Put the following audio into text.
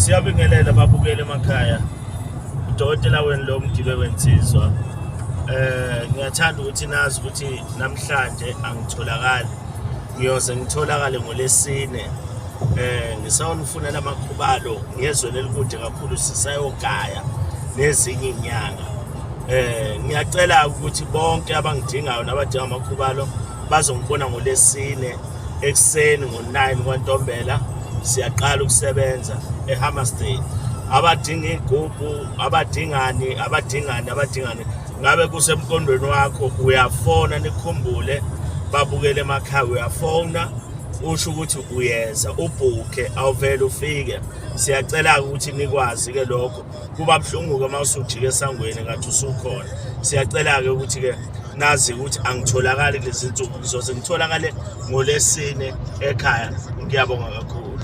Siyabingelela babukele emakhaya. Udokotela wenu lo Mgibe'wensizwa. Ngiyathanda ukuthi nazi ukuthi namhlanje angitholakali. Ngiyoze ngitholakale ngoLesine. Ngisawonifunela amakhubalo ngezweni elikude kakhulu sisayogaya nezinye inyanga. Ngiyacela ukuthi bonke abangidingayo nabadinga amakhubalo bazongibona ngoLesine ekseni ngo-9 kwaNtombela. Siyaqala ukusebenza eHammersdale. Abadinga igubhu, abadingani ngabe kusemqondweni wakho uyafona nikhumbule babukele emakhaya uyafona usho ukuthi uyeza ubhuke awuvele ufike. Siyacela ukuthi nikwazi ke lokho kuba buhlungu ke mawusujike esangweni ngathi usukhona. Siyacela ke ukuthi ke nazi ukuthi angitholakali kulezi zinsuku, ngizoze ngitholakale ngoLesine ekhaya. Ngiyabonga kakhulu.